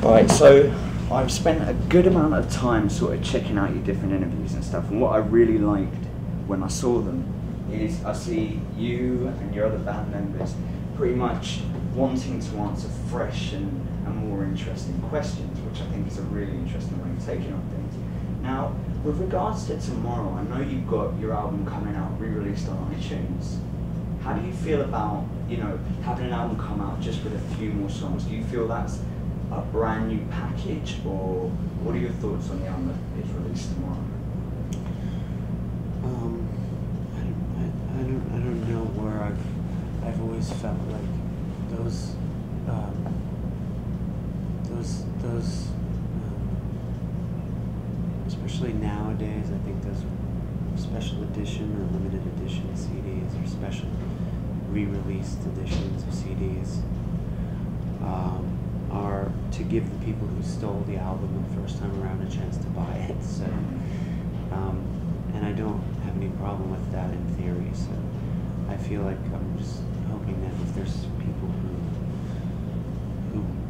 Right, so I've spent a good amount of time sort of checking out your different interviews and stuff, and what I really liked when I saw them is I see you and your other band members pretty much wanting to answer fresh and more interesting questions, which I think is a really interesting way of taking on things. Now, with regards to tomorrow, I know you've got your album coming out, re-released on iTunes. How do you feel about, you know, having an album come out just with a few more songs? Do you feel that's a brand new package, or what are your thoughts on the album that is released tomorrow? I don't know where I've always felt like those especially nowadays, I think those special edition or limited edition CDs or special re-released editions of CDs are to give the people who stole the album the first time around a chance to buy it. So, and I don't have any problem with that in theory. So, I feel like I'm just hoping that if there's people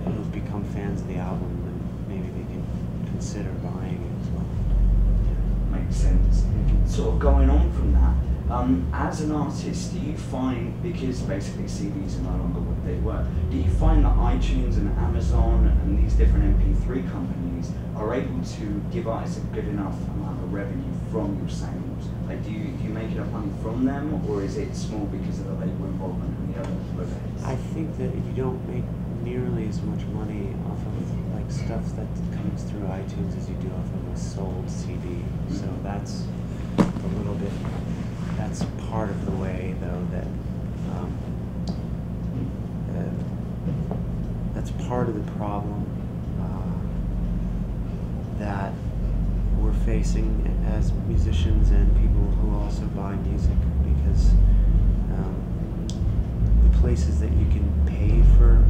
who've become fans of the album, then maybe they can consider buying it as well. Yeah. Makes sense. Sort of going on from that, as an artist, do you find, because basically CDs are no longer what they were, do you find that iTunes and Amazon and these different MP3 companies are able to give artists a good enough amount of revenue from your sales? Like, do you make enough money from them, or is it small because of the label involvement and the other overheads? I think that you don't make nearly as much money off of like stuff that comes through iTunes as you do off of a sold CD. So that's a little bit. That's part of the way, though, that that's part of the problem that we're facing as musicians and people who also buy music, because the places that you can pay for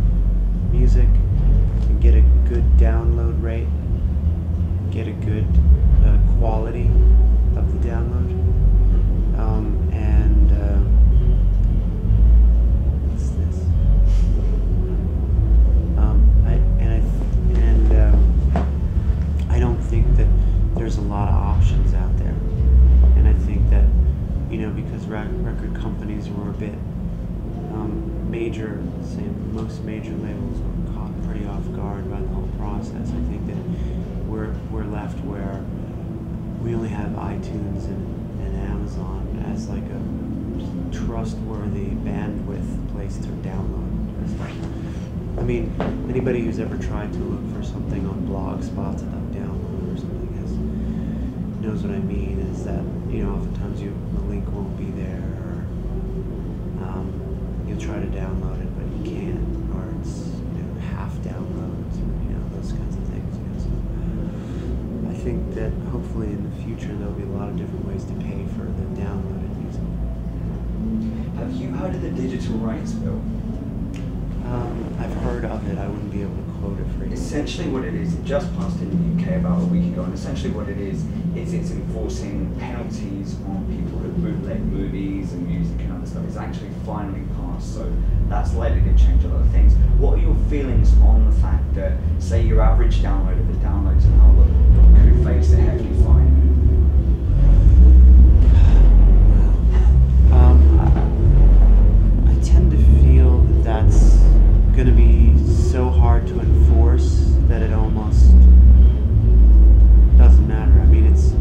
music and get a good download rate, get a good quality of the download. What's this? I don't think that there's a lot of options out there, and I think that, you know, because record companies were a bit major, say most major labels were caught pretty off guard by the whole process. I think that we're left where we only have iTunes and Amazon as like a trustworthy bandwidth place to download. I mean, anybody who's ever tried to look for something on Blogspot to download or something knows what I mean, is that, you know, oftentimes the link won't be there, or you'll try to download it but you can't, or it's, you know, half downloads, or, you know, those kinds of things. You know, so I think that hopefully in the future there'll be a lot of different ways to pay for the downloaded music. Have you heard of the digital rights bill? I've heard of it. I wouldn't be able to quote it for you. Essentially what it is, it just passed in the UK about a week ago, and essentially what it is it's enforcing penalties on people who bootleg movies and music and other stuff. It's actually finally passed, so that's likely to change a lot of things. What are your feelings on the fact that, say, your average download of the downloads an album could face a hefty fine? I tend to feel that that's going to be so hard to enforce that it almost doesn't matter. I mean, it's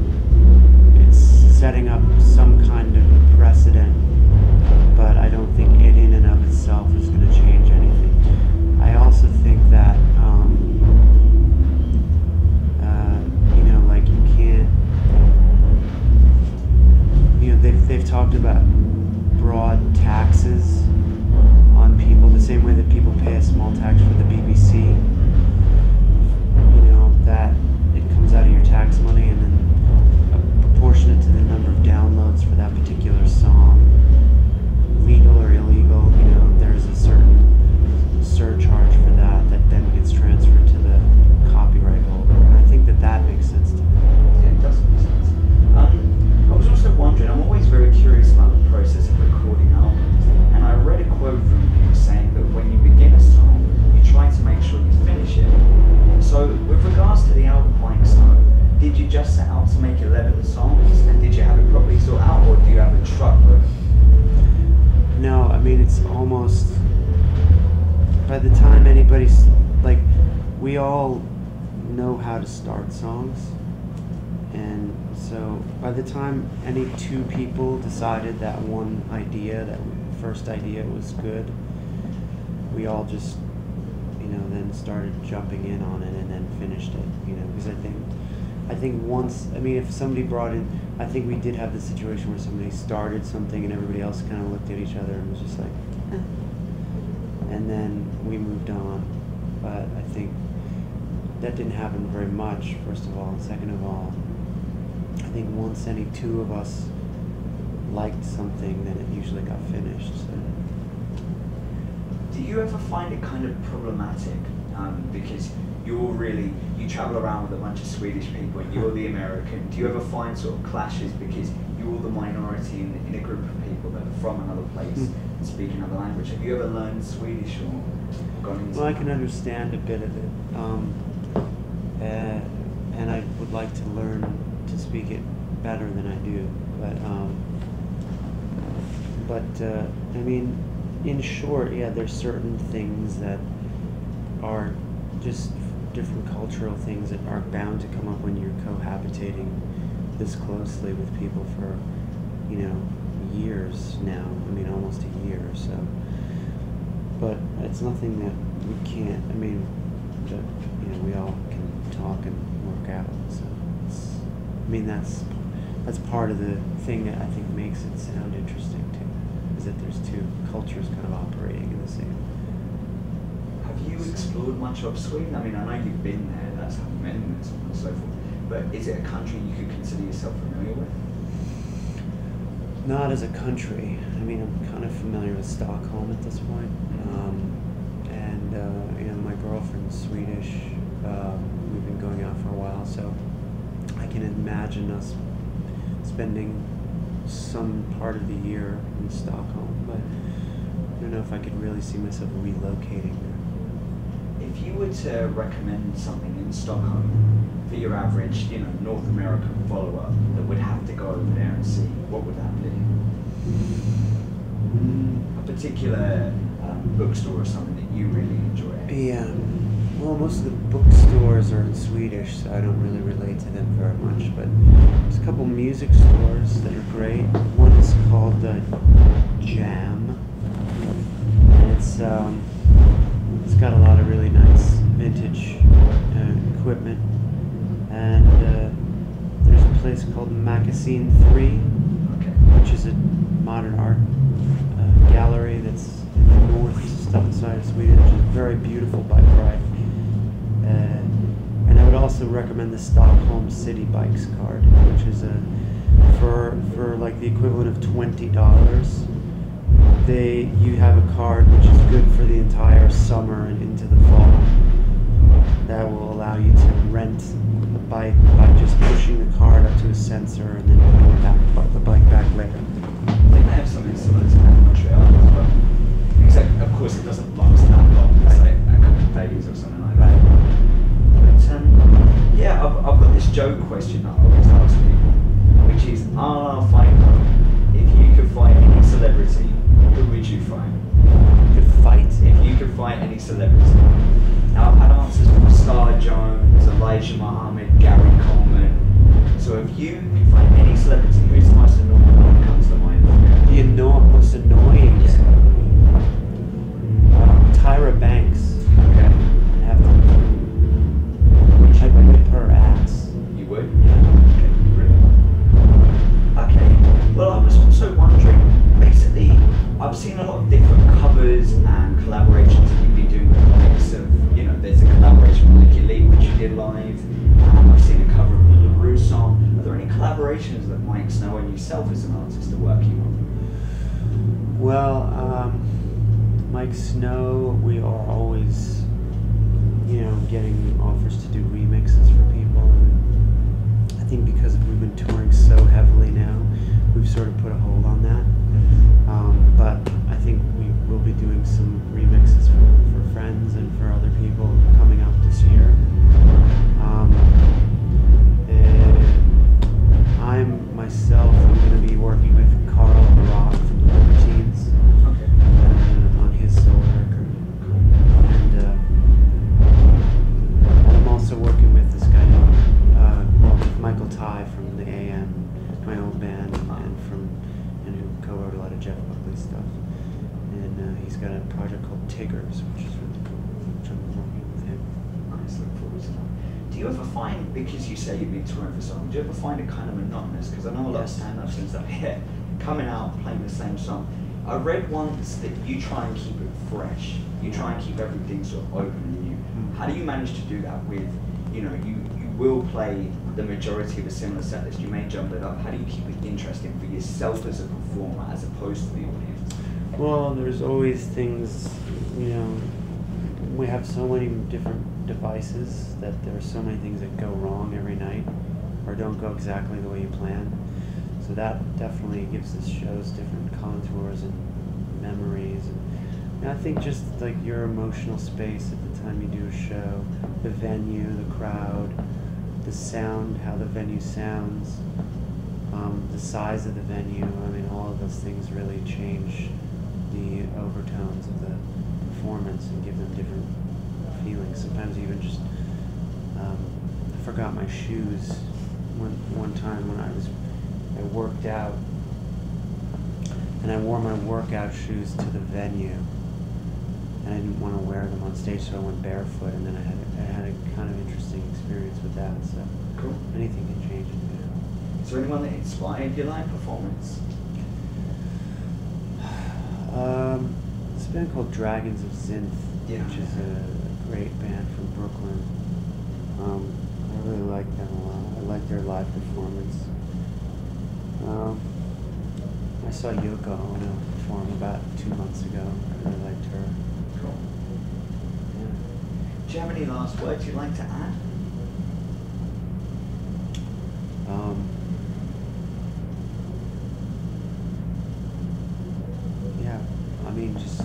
setting up some kind of a precedent, but I don't think it in and of itself is going to change anything. I also think that you know, like, you can't, you know, they've talked about broad taxes on people, the same way that people pay a small tax for the BBC. you just set out to make 11 songs, and did you have it properly sorted out, or do you have a truckload? No, I mean, it's almost, by the time anybody's, like, we all know how to start songs, and so by the time any two people decided that one idea, that first idea was good, we all just, you know, then started jumping in on it and then finished it, you know, because I think once, I mean, if somebody brought in, I think we did have the situation where somebody started something and everybody else kind of looked at each other and was just like, eh. And then we moved on. But I think that didn't happen very much, first of all. And second of all, I think once any two of us liked something, then it usually got finished. So. Do you ever find it kind of problematic? Because you travel around with a bunch of Swedish people and you're the American. Do you ever find sort of clashes because you're the minority in a group of people that are from another place and speak another language? Have you ever learned Swedish or gone into Well, I can understand a bit of it. And I would like to learn to speak it better than I do. But I mean, in short, yeah, there's certain things that are just different cultural things that are bound to come up when you're cohabitating this closely with people for, you know, years now. I mean, almost a year or so. But it's nothing that we can't, I mean, that, you know, we all can talk and work out. So it's, I mean, that's part of the thing that I think makes it sound interesting too, is that there's two cultures kind of operating in the same. Have you explored much of Sweden? I mean, I know you've been there, that's how you met and so on and so forth, but is it a country you could consider yourself familiar with? Not as a country. I mean, I'm kind of familiar with Stockholm at this point. You know, my girlfriend's Swedish. We've been going out for a while, so I can imagine us spending some part of the year in Stockholm, but I don't know if I could really see myself relocating there. If you were to recommend something in Stockholm for your average, you know, North American follower that would have to go over there and see, what would that be? A particular bookstore or something that you really enjoy? Yeah. Well, most of the bookstores are in Swedish, so I don't really relate to them very much, but there's a couple music stores that are great. One is called Jam, and it's got a lot of really nice vintage equipment. And there's a place called Magazine 3, which is a modern art gallery that's in the north side of Sweden, which is a very beautiful bike ride. And I would also recommend the Stockholm City Bikes card, which is for like the equivalent of $20. You have a card which is good for the entire summer and into the fall. That will allow you to rent a bike by just pushing the card up to a sensor and then putting the bike back later. They may have something similar to that in Montreal as well. Except, of course, it doesn't last that long. It's like a couple of days or something like that. But yeah, I've got this joke question that I always ask people, which is, fight club, if you could fight any celebrity, who would you fight? Could fight? If you could fight any celebrity. Now, I've had answers from Star Jones, Elijah Muhammad, Gary Coleman. So if you could fight any celebrity, who's the most annoying one that comes to mind? The most annoying celebrity? Tyra Banks. Okay. I'd whip her ass. You would? Yeah. Okay, brilliant. Okay, well, I was also wondering, basically, I've seen a lot of different covers and collaborations that you've been doing with likes of, you know, there's a collaboration with Miike, which you did live, and I've seen a cover of the LaRue song. Are there any collaborations that Mike Snow and yourself as an artist are working on? Well, Mike Snow, we are always, you know, getting offers to do remixes for people. And I think because we've been touring so heavily now, we've sort of put a hold on that. But I think we will be doing some remixes for friends and for other people coming up this year. you ever find, because you say you've been touring for so long, do you ever find it kind of monotonous? Because I know a lot of stand-ups and stuff here, coming out, playing the same song. I read once that you try and keep it fresh. You try and keep everything sort of open and new. How do you manage to do that with, you know, you will play the majority of a similar set list, you may jump it up. How do you keep it interesting for yourself as a performer as opposed to the audience? Well, there's always things, you know, we have so many different devices that there are so many things that go wrong every night or don't go exactly the way you plan. So that definitely gives the shows different contours and memories. And I think just like your emotional space at the time you do a show, the venue, the crowd, the sound, how the venue sounds, the size of the venue. I mean, all of those things really change the overtones of the performance and give them different feelings. Sometimes even just, I forgot my shoes one time when I worked out, and I wore my workout shoes to the venue, and I didn't want to wear them on stage, so I went barefoot, and then I had a kind of interesting experience with that. So cool. Anything can change in there. Is there anyone that inspired your live performance? This band called Dragons of Synth, which is a great band from Brooklyn. I really like them a lot. I like their live performance. I saw Yoko Ono perform about 2 months ago. I really liked her. Cool. Yeah. Do you have any last words you'd like to add? Yeah, I mean, just